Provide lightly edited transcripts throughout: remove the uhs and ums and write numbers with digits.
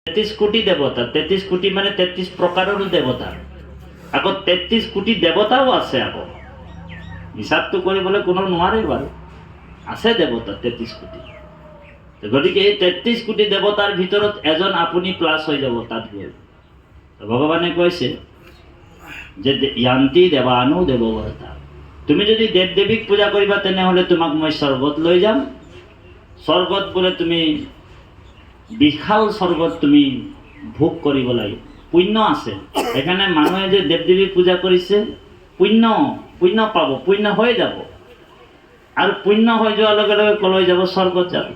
33 কোটি দেবতা, 33 কোটি মানে 33 প্ৰকাৰেৰ দেবতা, আকৌ 33 কোটি দেবতাও আছে। আকৌ হিসাবটো কৰিবলৈ কোনো নোৱাৰে বাৰু, আছে দেৱতা 33 কোটি। গতিকে এই 33 কোটি দেৱতাৰ ভিতৰত এজন আপুনি প্লাছ হৈ যাব তাত গৈ। ভগৱানে কৈছে যে য়ান্তি দেৱানো দেৱব্ৰতা, তুমি যদি দেৱ দেৱীক পূজা কৰিবা তেনেহ'লে তোমাক মই স্বৰ্গত লৈ যাম। স্বৰ্গত বোলে তুমি বিশাল স্বৰ্গত তুমি ভোগ কৰিব লাগিব, পুণ্য আছে। সেইকাৰণে মানুহে যে দেৱ দেৱীক পূজা কৰিছে পুণ্য পাব, পুণ্য হৈ যাব। আৰু পুণ্য হৈ যোৱাৰ লগে লগে কলৈ যাব? স্বৰ্গত যাব।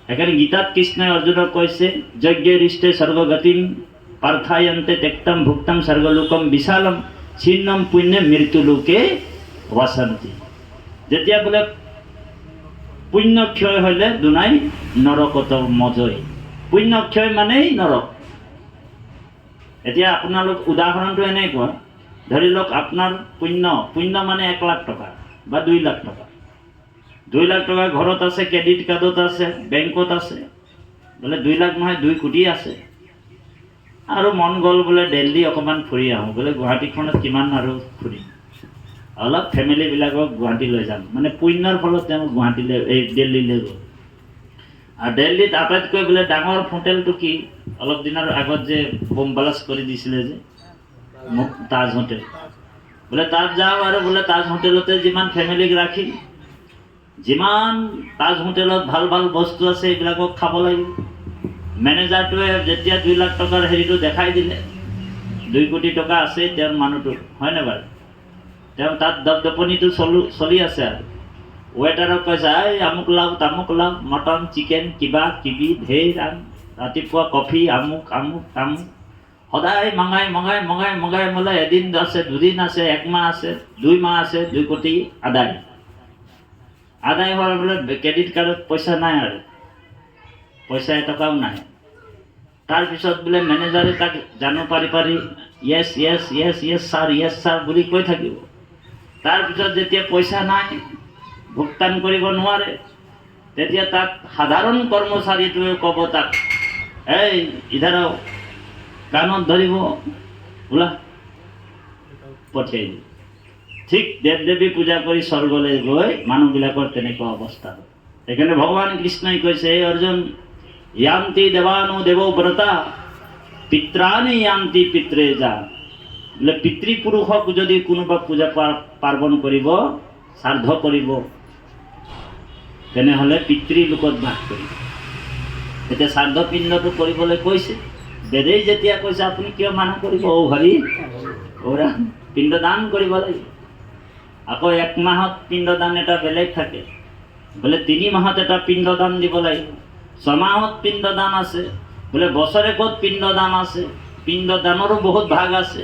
সেইকাৰণে গীতাত কৃষ্ণই অৰ্জুনক কৈছে যজ্ঞৰিষ্টে স্বৰ্গগতিম পাർത്থায়ন্তে তেক্তম ভুক্তম স্বৰ্গলোকম বিশালম ছিন্নম পুণ্যে মৃত্যুলোকে ৱাসন্তি। যেতিয়া বোলে পুণ্য ক্ষয় হ'লে দুনাই নৰকত মজয়। পুণ্য ক্ষয় মানেই নৰক। এতিয়া আপোনালোক উদাহৰণটো এনেকুৱা, ধৰি লওক আপোনাৰ পুণ্য মানে 1 লাখ টকা বা 2 লাখ টকা। 2 লাখ টকা ঘৰত আছে, ক্ৰেডিট কাৰ্ডত আছে, বেংকত আছে। বোলে 2 লাখ নহয় 2 কোটি আছে। আৰু মন গ'ল বোলে দিল্লী অকণমান ফুৰি আহোঁ, বোলে গুৱাহাটীখনত কিমান আৰু ফুৰিম, অলপ ফেমিলিবিলাকক গুৱাহাটী লৈ যাম। মানে পুণ্যৰ ফলত তেওঁ গুৱাহাটীলৈ দিল্লীলৈ গ'ল। আৰু দিল্লীত আটাইতকৈ বোলে ডাঙৰ হোটেলটো কি? অলপ দিনৰ আগত যে বোম ব্লাষ্ট কৰি দিছিলে যে তাজ হোটেল। বোলে তাত যাওঁ আৰু বোলে তাজ হোটেলতে যিমান ফেমিলিক ৰাখি, যিমান তাজ হোটেলত ভাল ভাল বস্তু আছে এইবিলাকক খাব লাগিব। মেনেজাৰটোৱে যেতিয়া 2 লাখ টকাৰ হেৰিটো দেখাই দিলে, 2 কোটি টকা আছে তেওঁৰ মানুহটো, হয়নে বাৰু? তেওঁ তাত দপদপনিটো চলি আছে। আৰু ৱেটাৰক কৈছে এই আমুক লাভ তামুক লাভ, মটন চিকেন কিবা কিবি ঢেৰ আন, ৰাতিপুৱা কফি আমুক আমুক তামুক, সদায় মগাই মোলে এদিন আছে, 2 দিন আছে, 1 মাহ আছে, 2 মাহ আছে, 2 কোটি আদায় হোৱাৰ বোলে ক্ৰেডিট কাৰ্ডত পইচা নাই, আৰু পইচা এটকাও নাই। তাৰপিছত বোলে মেনেজাৰে তাক জানো পাৰি য়েছ ছাৰ বুলি কৈ থাকিব। তাৰপিছত যেতিয়া পইচা নাই, ভুগতান কৰিব নোৱাৰে, তেতিয়া তাক সাধাৰণ কৰ্মচাৰীটোৱে ক'ব তাক এই ইধাৰ কাণত ধৰিব, ওলা পঠিয়াই দিব। ঠিক দেৱ দেৱী পূজা কৰি স্বৰ্গলৈ গৈ মানুহবিলাকৰ তেনেকুৱা অৱস্থা। সেইকাৰণে ভগৱান কৃষ্ণই কৈছে এই অৰ্জুন য়ান্তি দেৱানো দেৱব্ৰতা পিত্ৰাণি য়ান্তি পিত্ৰে যা। বোলে পিতৃপুৰুষক যদি কোনোবা পূজা পাৰ্বণ কৰিব, শ্ৰাদ্ধ কৰিব, তেনেহ'লে পিতৃলোকত বাস কৰিব। এতিয়া শ্ৰাদ্ধ পিণ্ডটো কৰিবলৈ কৈছে, বেদেই যেতিয়া কৈছে আপুনি কিয় মানা কৰিব? অ হৰি ওৰা পিণ্ডদান কৰিব লাগিব। আকৌ 1 মাহত পিণ্ডদান এটা বেলেগ থাকে, বোলে 3 মাহত এটা পিণ্ডদান দিব লাগিব, 6 মাহত পিণ্ডদান আছে, বোলে বছৰেকত পিণ্ডদান আছে। পিণ্ডদানৰো বহুত ভাগ আছে।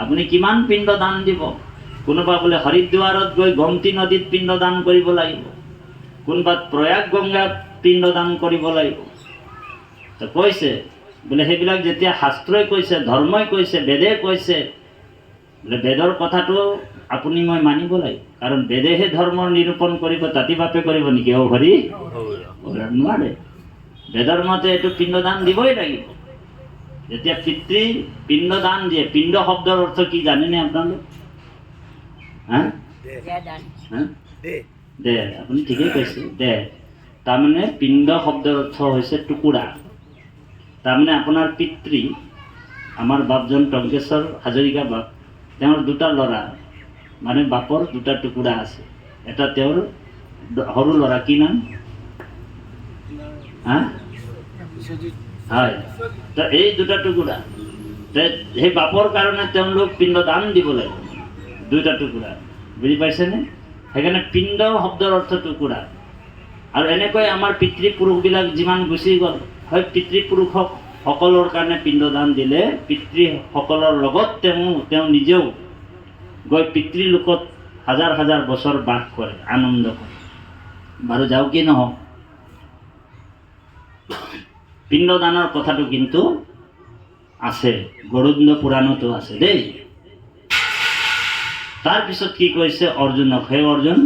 আপুনি কিমান পিণ্ডদান দিব? কোনোবা বোলে হৰিদ্বাৰত গৈ গোমতী নদীত পিণ্ডদান কৰিব লাগিব, কোনোবাত প্ৰয়াগ গংগাত পিণ্ডদান কৰিব লাগিব। তো কৈছে বোলে সেইবিলাক যেতিয়া শাস্ত্ৰই কৈছে, ধৰ্মই কৈছে, বেদে কৈছে, বোলে বেদৰ কথাটো আপুনি মই মানিব লাগিব। কাৰণ বেদেহে ধৰ্মৰ নিৰূপণ কৰিব, তাতি বাপে কৰিব নেকি? অ হৰি নোৱাৰে। বেদৰ মতে এইটো পিণ্ডদান দিবই লাগিব। যেতিয়া পিতৃ পিণ্ডদান দিয়ে, পিণ্ড শব্দৰ অৰ্থ কি জানেনে আপোনালোক? দে, আপুনি ঠিকেই কৈছে, দে। তাৰমানে পিণ্ড শব্দৰ অৰ্থ হৈছে টুকুৰা। তাৰমানে আপোনাৰ পিতৃ, আমাৰ বাপজন টংকেশ্বৰ হাজৰিকা বাপ, তেওঁৰ 2টা ল'ৰা, মানে বাপৰ 2টা টুকুৰা আছে। এটা তেওঁৰ সৰু ল'ৰা, কি নাম? হয়, তো এই 2টা টুকুৰা, সেই বাপৰ কাৰণে তেওঁলোক পিণ্ডদান দিব লাগিব, 2টা টুকুৰা। বুজি পাইছেনে? সেইকাৰণে পিণ্ড শব্দৰ অৰ্থ টুকুৰা। আৰু এনেকৈ আমাৰ পিতৃপুৰুষবিলাক যিমান গুচি গ'ল, হয় পিতৃপুৰুষক সকলৰ কাৰণে পিণ্ডদান দিলে, পিতৃসকলৰ লগত তেওঁ নিজেও গৈ পিতৃলোকত হাজাৰ হাজাৰ বছৰ বাস কৰে, আনন্দ কৰে। বাৰু যাওঁ কি নহওক, পিণ্ডদানৰ কথাটো কিন্তু আছে, গৰুড় পুৰাণতো আছে দেই। তাৰপিছত কি কৈছে অৰ্জুনক, হে অৰ্জুন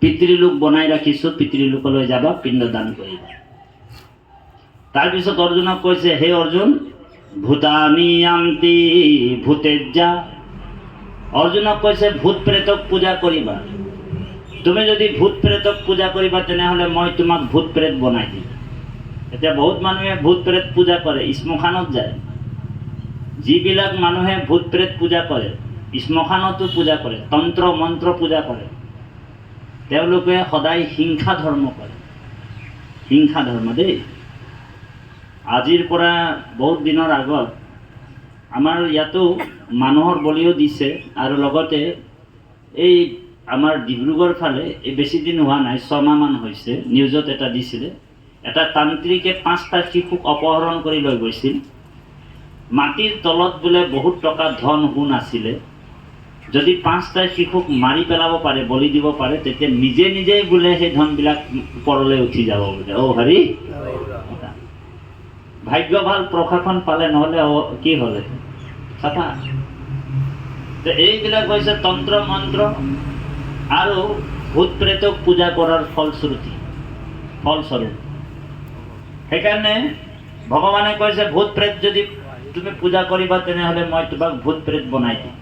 পিতৃলোক বনাই ৰাখিছোঁ, পিতৃলোকলৈ যাবা, পিণ্ডদান কৰিবা। তাৰপিছত অৰ্জুনক কৈছে, হে অৰ্জুন, ভূতানি আন্তি ভূতেজ্জা। অৰ্জুনক কৈছে, ভূত প্ৰেতক পূজা কৰিবা। তুমি যদি ভূত প্ৰেতক পূজা কৰিবা তেনেহ'লে মই তোমাক ভূত প্ৰেত বনাই দিম। এতিয়া বহুত মানুহে ভূত প্ৰেত পূজা কৰে, শ্মশানত যায়। যিবিলাক মানুহে ভূত প্ৰেত পূজা কৰে, শ্মশানতো পূজা কৰে, তন্ত্ৰ মন্ত্ৰ পূজা কৰে, তেওঁলোকে সদায় হিংসা ধৰ্ম কৰে। হিংসা ধৰ্ম দেই। আজিৰ পৰা বহুত দিনৰ আগত আমাৰ ইয়াতো মানুহৰ বলিও দিছে, আৰু লগতে এই আমাৰ ডিব্ৰুগড় ফালে এই বেছি দিন হোৱা নাই, 6 মাহমান হৈছে, নিউজত এটা দিছিলে, এটা তান্ত্ৰিকে 5টা শিশুক অপহৰণ কৰি লৈ গৈছিল। মাটিৰ তলত বোলে বহুত টকা ধন সোণ আছিলে। যদি 5টা শিশুক মাৰি পেলাব পাৰে, বলি দিব পাৰে, তেতিয়া নিজে নিজেই বোলে সেই ধনবিলাক ওপৰলৈ উঠি যাব বোলে। অ' হৰি, ভাগ্য ভাল প্ৰশাসন পালে, নহ'লে কি হ'লে চাফা। এইবিলাক হৈছে তন্ত্ৰ মন্ত্ৰ আৰু ভূত প্ৰেতক পূজা কৰাৰ ফলস্বৰূপ। সেইকাৰণে ভগৱানে কৈছে, ভূত প্ৰেত যদি তুমি পূজা কৰিবা তেনেহ'লে মই তোমাক ভূত প্ৰেত বনাই দিম।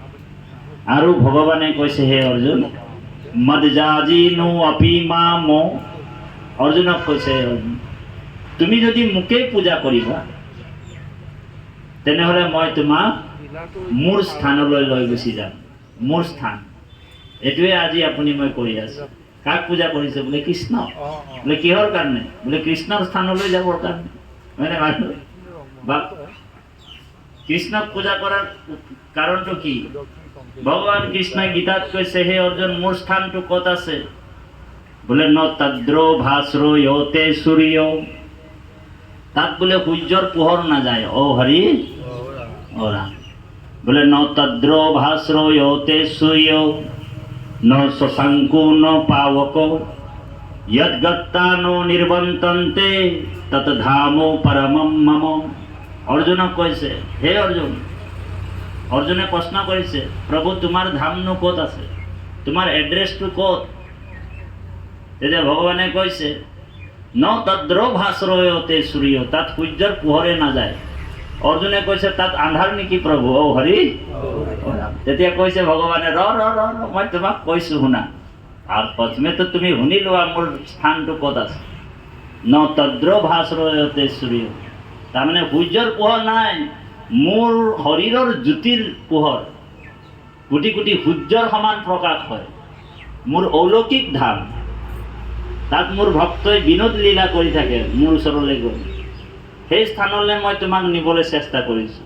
আৰু ভগৱানে কৈছে, হে অৰ্জুন, মদজাজিনো আপি মাম। অৰ্জুনক কৈছে, তুমি যদি মোকেই পূজা কৰিবা তেনেহ'লে মই তোমাক মোৰ স্থানলৈ লৈ গুচি যাম। মোৰ স্থান এইটোৱে আজি আপুনি মই কৰি আছো। কাক পূজা কৰিছে? বোলে কৃষ্ণ। বোলে কিহৰ কাৰণে? বোলে কৃষ্ণৰ স্থানলৈ যাবৰ কাৰণে। হয়নে মানুহ? বা কৃষ্ণক পূজা কৰাৰ কাৰণটো কি? ভগৱান কৃষ্ণই গীতাত কৈছে, হে অৰ্জুন, মোৰ স্থানটো ক'ত আছে? বোলে ন তদ্ৰ ভাস্ৰো য়তে সূৰ্য। তাত বোলে সূৰ্যৰ পোহৰ নাযায়। অ' হৰি, অ' ৰাম। বোলে ন তদ্ৰ ভাস্ৰো য়তে সূৰ্য ন শশাঙ্কো ন পাৱক যদ্গত্তা ন নিৰ্বন্তন্তে তত ধামো পৰমম মম। অৰ্জুনক কৈছে, হে অৰ্জুন, অৰ্জুনে প্ৰশ্ন কৰিছে, প্ৰভু তোমাৰ ধামনো ক'ত আছে? তোমাৰ এড্ৰেছটো ক'ত? তেতিয়া ভগৱানে কৈছে, ন তদ্ৰ ভাস্ৰয়তে সূৰ্য, তাত সূৰ্যৰ পোহৰে নাযায়। অৰ্জুনে কৈছে, তাত আন্ধাৰ নেকি প্ৰভু? অ' হৰি। তেতিয়া কৈছে ভগৱানে, ৰ মই তোমাক কৈছো শুনা। আৰু প্ৰথমেতো তুমি শুনি লোৱা মোৰ স্থানটো ক'ত আছে। ন তদ্ৰ ভাস্ৰয়তে সূৰ্য, তাৰমানে সূৰ্যৰ পোহৰ নাই, মোৰ শৰীৰৰ জ্যোতিৰ পোহৰ। কোটি কোটি সূৰ্যৰ সমান প্ৰকাশ হয়। মোৰ অলৌকিক ধাম, তাত মোৰ ভক্তই বিনোদ লীলা কৰি থাকে। মোৰ ওচৰলৈ গৈ সেই স্থানলৈ মই তোমাক নিবলৈ চেষ্টা কৰিছো।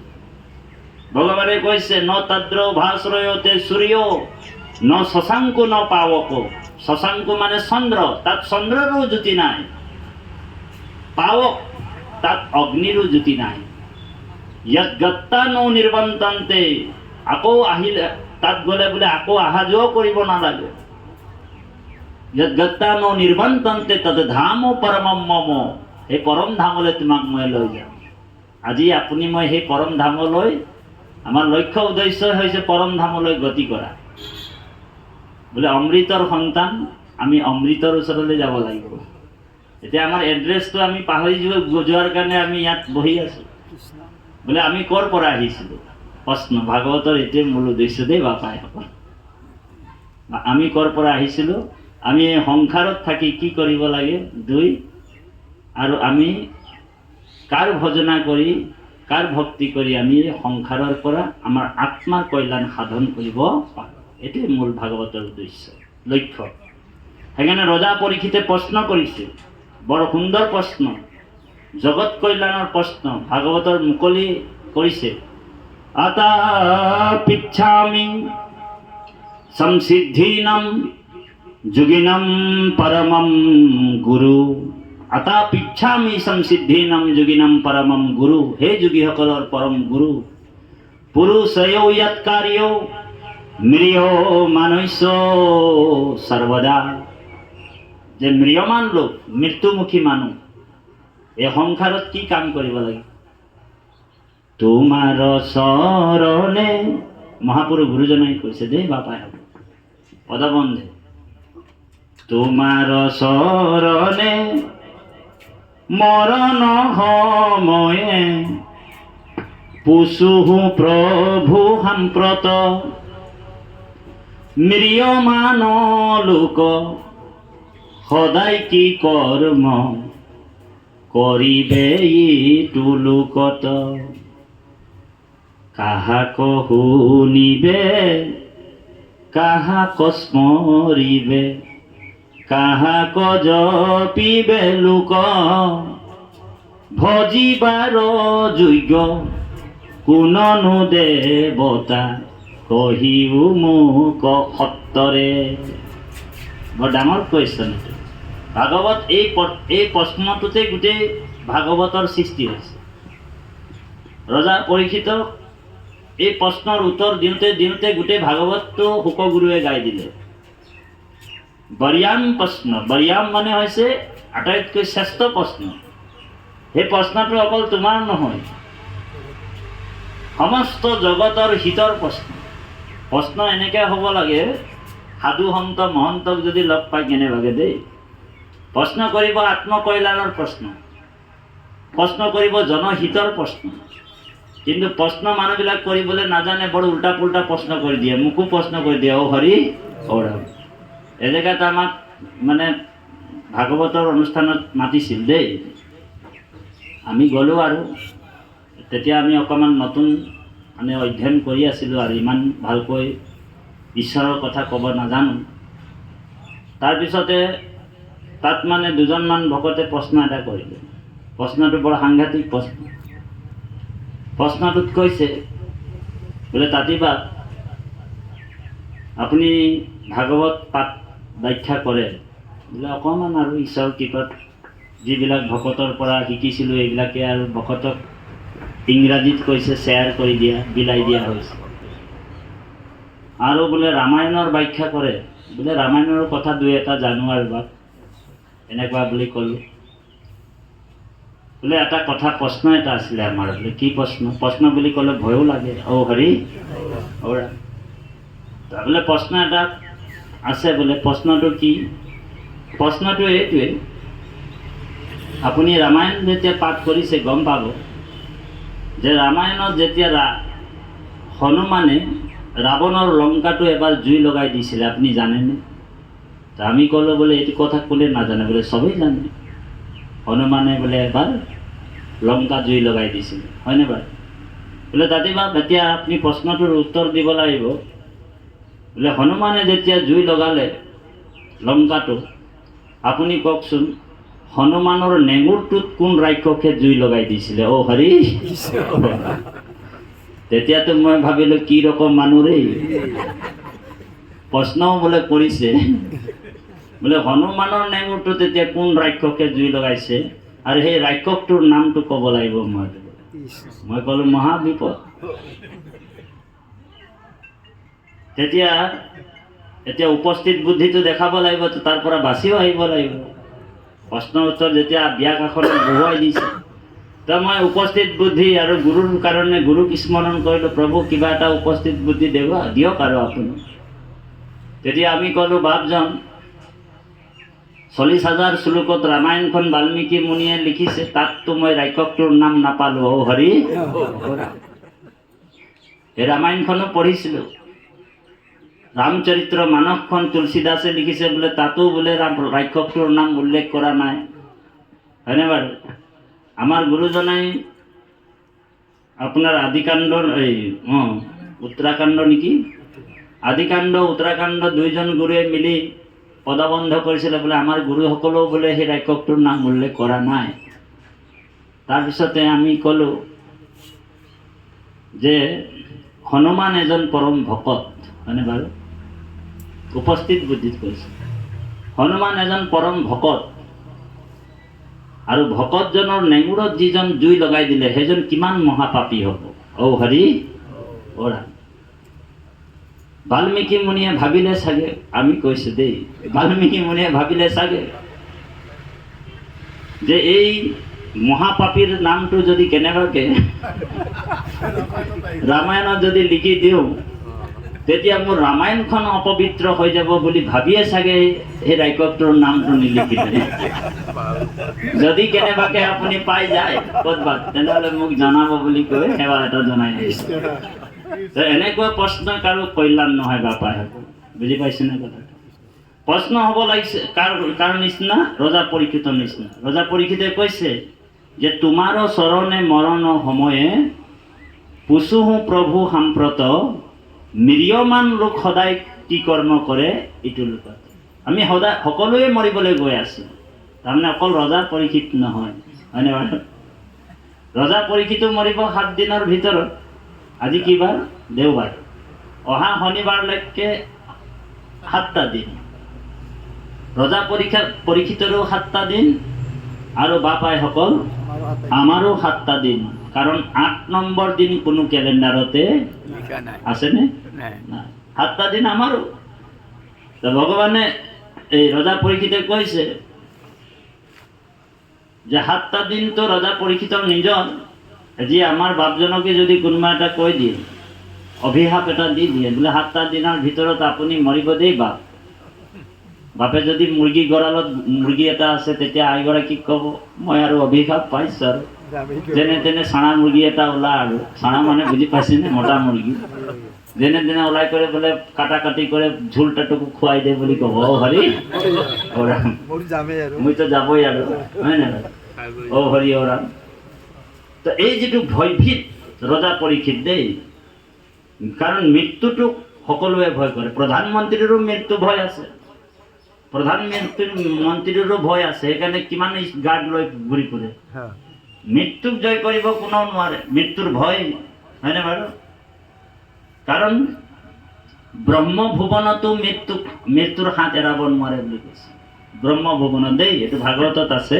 ভগৱানে কৈছে, ন তদ্ৰ ভাস্ৰয়তে সূৰ্য ন শশাঙ্কো ন পাৱক। শশাঙ্কো মানে চন্দ্ৰ, তাত চন্দ্ৰৰো জ্যোতি নাই। পাৱক, তাত অগ্নিৰো জ্যোতি নাই। যদ্গত্তা ন নিৰ্বন্তন্তে, আকৌ আহিলে তাত গ'লে বোলে আকৌ অহা যোৱা কৰিব নালাগে। যদ্গত্তা ন নিৰ্বন্তন্তে তত ধামো পৰমম মম। সেই পৰম ধামলৈ তোমাক মই লৈ যাম। আজি আপুনি মই সেই পৰম ধামলৈ, আমাৰ লক্ষ্য উদ্দেশ্য হৈছে পৰম ধামলৈ গতি কৰা। বোলে অমৃতৰ সন্তান, আমি অমৃতৰ ওচৰলৈ যাব লাগিব। এতিয়া আমাৰ এড্ৰেছটো আমি পাহৰি যোৱাৰ কাৰণে আমি ইয়াত বহি আছো। বোলে আমি ক'ৰ পৰা আহিছিলো? প্ৰশ্ন। ভাগৱতৰ এইটোৱে মূল উদ্দেশ্য দেই বাপাই। আমি ক'ৰ পৰা আহিছিলো? আমি এই সংসাৰত থাকি কি কৰিব লাগে? 2, আৰু আমি কাৰ ভজনা কৰি, কাৰ ভক্তি কৰি আমি সংসাৰৰ পৰা আমাৰ আত্মাৰ কল্যাণ সাধন কৰিব পাৰোঁ। এইটোৱে মূল ভাগৱতৰ উদ্দেশ্য, লক্ষ্য। সেইকাৰণে ৰজা পৰীক্ষিতে প্ৰশ্ন কৰিছে, বৰ সুন্দৰ প্ৰশ্ন, জগত কল্যাণৰ প্ৰশ্ন ভাগৱতৰ মুকলি কৰিছে। আতা পিচ্ছামি সংসিদ্ধিনাম যোগিনাম পৰমম গুৰু। আতা পিচ্ছামি সংসিদ্ধিনাম যোগিনাম পৰমম গুৰু। হে যোগীসকলৰ পৰম গুৰু। পুৰুষয়ো য়ৎ কাৰ্য মৃয় মনুষ্য সৰ্বদা। যে ম্ৰিয়মান লোক, মৃত্যুমুখী মানুহ, এই সংসাৰত কি কাম কৰিব লাগে? তোমাৰ চৰণে, মহাপুৰুষ গুৰুজনাই কৈছে দেই বাপাই হ'ব পদবন্ধে, তোমাৰ চৰণে মৰণ সময়ে পুছুহু প্ৰভু সাম্প্ৰত মিৰিয়মান লোক সদায় কি কৰ্ম কৰিবে ইটো লোকত কাহাক শুনিবে কাহাক স্মৰিবে কাহাক জপিবে লোক ভজিবাৰ যোগ্য কোননো দেৱতা কহিও মোক সত্তৰে। বৰ ডাঙৰ কুৱেশ্যন এইটো। ভাগৱত এই প্ৰশ্নটোতে গোটেই ভাগৱতৰ সৃষ্টি হৈছে। ৰজা পৰীক্ষিতক এই প্ৰশ্নৰ উত্তৰ দিওঁতে দিওঁতে গোটেই ভাগৱতটো শুকগুৰুৱে গাই দিলে। বৰিয়াম প্ৰশ্ন, বৰিয়াম মানে হৈছে আটাইতকৈ শ্ৰেষ্ঠ প্ৰশ্ন। সেই প্ৰশ্নটো অকল তোমাৰ নহয়, সমস্ত জগতৰ হিতৰ প্ৰশ্ন। প্ৰশ্ন এনেকৈ হ'ব লাগে, সাধু সন্ত মহন্তক যদি লগ পাই কেনেবাকে দেই, প্ৰশ্ন কৰিব আত্মকল্যাণৰ প্ৰশ্ন, প্ৰশ্ন কৰিব জনহিতৰ প্ৰশ্ন। কিন্তু প্ৰশ্ন মানুহবিলাক কৰিবলৈ নাজানে, বৰ উল্টা পুল্টা প্ৰশ্ন কৰি দিয়ে। মোকো প্ৰশ্ন কৰি দিয়ে, অ হৰি অৰাম। এজেগাত আমাক মানে ভাগৱতৰ অনুষ্ঠানত মাতিছিল দেই, আমি গ'লোঁ। আৰু তেতিয়া আমি অকণমান নতুন মানে অধ্যয়ন কৰি আছিলোঁ আৰু ইমান ভালকৈ ঈশ্বৰৰ কথা ক'ব নাজানো। তাৰপিছতে তাত মানে দুজনমান ভকতে প্ৰশ্ন এটা কৰিলে। প্ৰশ্নটো বৰ সাংঘাতিক প্ৰশ্ন। প্ৰশ্নটোত কৈছে বোলে, তাতিবা আপুনি ভাগৱত পাঠ ব্যাখ্যা কৰে বোলে? অকণমান আৰু ঈশ্বৰৰ কৃপাত যিবিলাক ভকতৰ পৰা শিকিছিলোঁ এইবিলাকে আৰু ভকতক ইংৰাজীত কৈছে, শ্বেয়াৰ কৰি দিয়া, বিলাই দিয়া হৈছে। আৰু বোলে ৰামায়ণৰ ব্যাখ্যা কৰে বোলে? ৰামায়ণৰ কথা দুই এটা জানো আৰু বা এনেকুৱা বুলি ক'লোঁ। বোলে এটা কথা, প্ৰশ্ন এটা আছিলে আমাৰ। বোলে কি প্ৰশ্ন? প্ৰশ্ন বুলি ক'লে ভয়ো লাগে, অ হৰি অৰা। বোলে প্ৰশ্ন এটা আছে বোলে। প্ৰশ্নটো কি? প্ৰশ্নটো এইটোৱে, আপুনি ৰামায়ণ যেতিয়া পাঠ কৰিছে গম পাব যে ৰামায়ণত যেতিয়া হনুমানে ৰাৱণৰ লংকাটো এবাৰ জুই লগাই দিছিলে, আপুনি জানেনে? তা আমি ক'লোঁ বোলে এইটো কথা কোনে নাজানে? বোলে চবেই জানে। হনুমানে বোলে এবাৰ লংকা জুই লগাই দিছিলে, হয়নে বাৰু? বোলে তাতিবা এতিয়া আপুনি প্ৰশ্নটোৰ উত্তৰ দিব লাগিব। বোলে হনুমানে যেতিয়া জুই লগালে লংকাটো, আপুনি কওকচোন হনুমানৰ নেঙুৰটোত কোন ৰাক্ষসে জুই লগাই দিছিলে? অ হৰি। তেতিয়াতো মই ভাবিলোঁ কি ৰকম মানুহ ৰে, প্ৰশ্নও বোলে কৰিছে। বোলে হনুমানৰ নেঙুৰটো তেতিয়া কোন ৰাক্ষসে জুই লগাইছে আৰু সেই ৰাক্ষসটোৰ নামটো ক'ব লাগিব। মই ক'লোঁ মহাবিপদ। এতিয়া উপস্থিত বুদ্ধিটো দেখাব লাগিব, তাৰ পৰা বাচিও আহিব লাগিব। প্ৰশ্ন উত্তৰ যেতিয়া বিয়া কাষত বহুৱাই দিছে, তো মই উপস্থিত বুদ্ধি আৰু গুৰুৰ কাৰণে গুৰুক স্মৰণ কৰিলোঁ, প্ৰভু কিবা এটা উপস্থিত বুদ্ধি দিয়ক আৰু আপুনি। তেতিয়া আমি ক'লোঁ, বাপজন 40,000 শ্লোকত ৰামায়ণখন বাল্মীকি মুনিয়ে লিখিছে, তাততো মই ৰাক্ষসটোৰ নাম নাপালোঁ। অ হৰি। এই ৰামায়ণখনো পঢ়িছিলোঁ। ৰামচৰিত্ৰ মানসখন তুলসীদাসে লিখিছে বোলে, তাতো বোলে ৰাক্ষসটোৰ নাম উল্লেখ কৰা নাই, হয়নে বাৰু? আমাৰ গুৰুজনাই আপোনাৰ আদিকাণ্ডৰ উত্তৰাকাণ্ড নেকি, আদিকাণ্ড উত্তৰাকাণ্ড দুইজন গুৰুৱে মিলি পদবন্ধ কৰিছিলে বোলে, আমাৰ গুৰুসকলেও বোলে সেই ৰাক্ষসটোৰ নাম উল্লেখ কৰা নাই। তাৰপিছতে আমি ক'লোঁ যে হনুমান এজন পৰম ভকত, হয়নে বাৰু? উপস্থিত বুদ্ধিত কৈছে, হনুমান এজন পৰম ভকত, আৰু ভকতজনৰ নেঙুৰত যিজন জুই লগাই দিলে সেইজন কিমান মহাপাপী হ'ব? অ হৰি অৰা। বাল্মীকি মুনিয়ে ভাবিলে চাগে, আমি কৈছোঁ দেই, বাল্মীকি মুনিয়ে ভাবিলে চাগে যে এই মহাপাপীৰ নামটো যদি কেনেবাকে ৰামায়ণত যদি লিখি দিওঁ তেতিয়া মোৰ ৰামায়ণখন অপবিত্ৰ হৈ যাব বুলি ভাবিয়ে চাগে এই ৰাক্ষসটোৰ নামটো নিলিখিলে। যদি কেনেবাকে আপুনি পাই যায় ক'ৰবাত, তেনেহ'লে মোক জনাব বুলি কৈ সেৱা এটা জনাই দিছে। এনেকুৱা প্ৰশ্ন কাৰো কল্যাণ নহয় বাপাই, বুজি পাইছেনে কথাটো? প্ৰশ্ন হ'ব লাগিছে কাৰ নিচিনা? ৰজা পৰীক্ষিতৰ নিচিনা। ৰজা পৰীক্ষিতে কৈছে যে তোমাৰো চৰণে মৰণ সময়ে পুচুহো প্ৰভু সাম্প্ৰত, মিৰিয়মান লোক সদায় কি কৰ্ম কৰে ইটো লোকত। আমি সদায় সকলোৱে মৰিবলৈ গৈ আছোঁ, তাৰমানে অকল ৰজা পৰীক্ষিত নহয়, হয়নে বাৰু? ৰজা পৰীক্ষিতো মৰিব 7 দিনৰ ভিতৰত। আজি কি বাৰ? দেওবাৰ। অহা শনিবাৰলৈকে 7টা দিন। ৰজা পৰীক্ষিতৰো 7টা দিন আৰু বাপাইসকল আমাৰো 7টা দিন। কাৰণ 8 নম্বৰ দিন কোনো কেলেণ্ডাৰতে আছেনে? নাই। 7টা দিন আমাৰো। ভগৱানে এই ৰজা পৰীক্ষিতে কৈছে যে 7টা দিনটো ৰজা পৰীক্ষিতৰ নিজৰ। আজি আমাৰ বাপজনকে যদি কোনোবা এটা কৈ দিয়ে, অভিশাপ এটা দি দিয়ে বোলে 7টা দিনৰ ভিতৰত আপুনি মৰিব দেই বাপ। বাপে যদি মুৰ্গী গঁৰালত মুৰ্গী এটা আছে, তেতিয়া আইগৰাকীক ক'ব মই আৰু অভিশাপ পাইছোঁ আৰু যেনে তেনে চানা মুৰ্গী এটা ওলা, আৰু চানা মানে বুজি পাইছেনে? মতা মুৰ্গী। যেনে তেনে ওলাই কৰি বোলে কাটি কৰে ঝোলটাটুকু খুৱাই দে বুলি ক'ব। অ হৰি অ ৰাম, মইতো যাবই আৰু, হয় নে নহয়? অ হৰি অ ৰাম। তো এই যিটো ভয়ভীত ৰজা পৰীক্ষিত দেই, কাৰণ মৃত্যুটোক সকলোৱে ভয় কৰে। প্ৰধানমন্ত্ৰীৰো মৃত্যু ভয় আছে, প্ৰধানমন্ত্ৰীৰো ভয় আছে, সেইকাৰণে কিমান গাৰ্ড লৈ ঘূৰি ফুৰে। মৃত্যুক জয় কৰিব কোনেও নোৱাৰে, মৃত্যুৰ ভয়, হয়নে বাৰু? কাৰণ ব্ৰহ্মভুৱনতো মৃত্যুৰ হাত এৰাব নোৱাৰে বুলি কৈছে। ব্ৰহ্মভুৱনত দেই, এইটো ভাগৱতত আছে।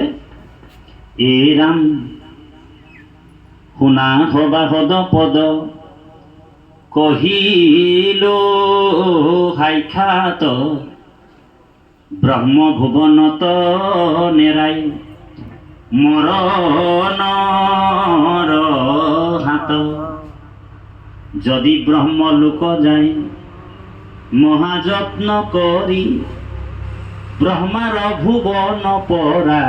এই ৰাম শুনা সবাহদ পদ কহিলো সাক্ষাৎ, ব্ৰহ্মভুৱনত নেৰাই মৰণৰ হাত। যদি ব্ৰহ্মলোক যায় মহাযত্ন কৰি, ব্ৰহ্মাৰ ভুৱন পৰা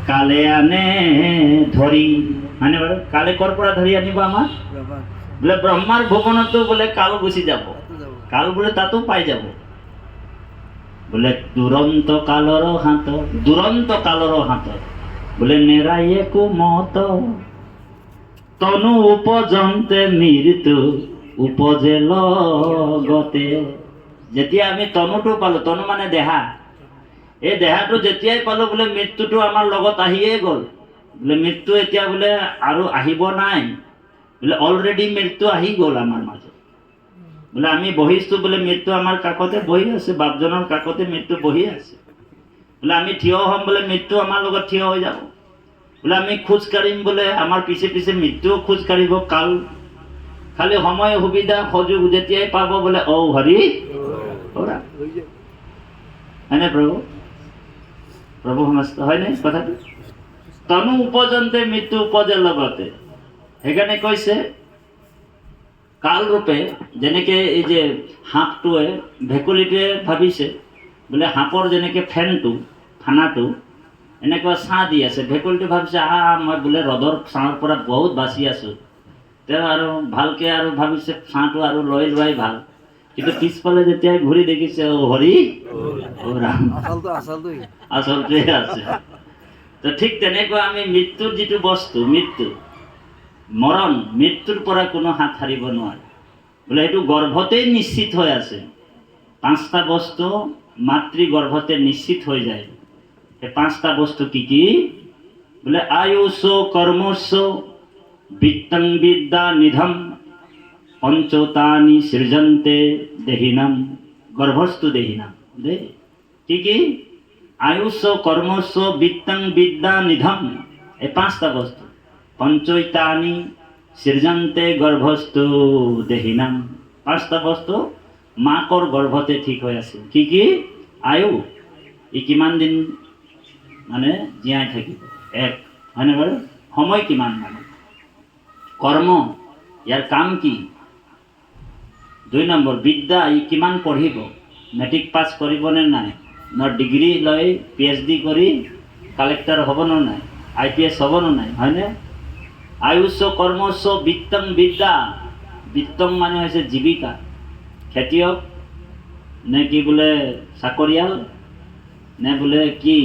কালে আনে ধৰি। মানে বাৰু কালে কৰ পৰা ধৰি আনিব আমাক? বোলে ব্ৰহ্মাৰ ভুৱনতো বোলে কাল গুচি যাব, কাল বোলে তাতো পাই যাব। বোলে দুৰন্ত কালৰ হাত, দুৰন্ত কালৰ হাত বোলে নেৰায়ে কুমত, তনু উপজন্তে মৃত্যু উপজে লগতে। যেতিয়া আমি তনুটো পালো, তনু মানে দেহা, এই দেহাটো যেতিয়াই পালো বোলে মৃত্যুটো আমাৰ লগত আহিয়ে গ'ল। বোলে মৃত্যু এতিয়া বোলে আৰু আহিব নাই, বোলে অলৰেডি মৃত্যু আহি গ'ল আমাৰ মাজত। বোলে আমি বহিছোঁ, বোলে মৃত্যু আমাৰ কাষতে বহি আছে, বাপজনৰ কাষতে মৃত্যু বহি আছে। বোলে আমি থিয় হ'ম, বোলে মৃত্যু আমাৰ লগত থিয় হৈ যাব। বোলে আমি খোজ কাঢ়িম, বোলে আমাৰ পিছে পিছে মৃত্যুও খোজ কাঢ়িব। কাল খালি সময় সুবিধা সুযোগ যেতিয়াই পাব বোলে ঔ হৰি হয়নে প্ৰভু? প্ৰভু সমস্ত হয়নে কথাটো? তনু উপজন্তে মৃত্যু উপজে লগতে। সেইকাৰণে কৈছে কাল ৰূপে, যেনেকে এই যে সাপটোৱে, ভেকুলীটোৱে ভাবিছে বোলে সাপৰ যেনেকে ফেনটো ফানাটো এনেকুৱা ছাঁ দি আছে, ভেকুলীটো ভাবিছে মই বোলে ৰ'দৰ ছাঁৰ পৰা বহুত বাচি আছোঁ। তেওঁ আৰু ভালকে আৰু ভাবিছে ছাঁটো আৰু লৈ লোৱাই ভাল। কিন্তু পিছফালে যেতিয়াই ঘূৰি দেখিছে অ হৰি অ ৰাম, আচলটোৱে আছে। তো ঠিক তেনেকুৱা আমি মৃত্যুৰ যিটো বস্তু, মৃত্যু মৰণ, মৃত্যুৰ পৰা কোনো হাত সাৰিব নোৱাৰে। বোলে সেইটো গৰ্ভতেই নিশ্চিত হৈ আছে। 5টা বস্তু মাতৃ গৰ্ভতে নিশ্চিত হৈ যায়। এই 5টা বস্তু কি কি? বোলে আয়ুষ কৰ্মস্য বিত্তং বিদ্যা নিধম পঞ্চতানি সৃজন্তে দেহিনাম। গর্ভস্থ দেহিনাম দে কি কি? আয়ুষ কর্মস্য বিত্তং বিদ্যা নিধম, এই 5টা বস্তু। পঞ্চৈতানি সৃজন্তে গর্ভস্থ দেহিনাম, 5টা বস্তু মাকৰ গৰ্ভতে ঠিক হৈ আছে। কি কি? আয়ু, ই কিমান দিন মানে জীয়াই থাকিব, 1 হয়নে বাৰু? সময় কিমান মানে? কৰ্ম, ইয়াৰ কাম কি? 2 নম্বৰ বিদ্যা ই কিমান পঢ়িব, মেট্ৰিক পাছ কৰিবনে নাই, ন ডিগ্ৰী লৈ PhD কৰি কালেক্টৰ হ'ব নে নাই, IPS হ'ব নে নাই, হয়নে? আয়ুষ্য কৰ্মস্য বিত্তং বিদ্যা, বিত্তং মানে হৈছে জীৱিকা, খেতিয়ক নে কি বোলে চাকৰিয়াল নে বোলে কি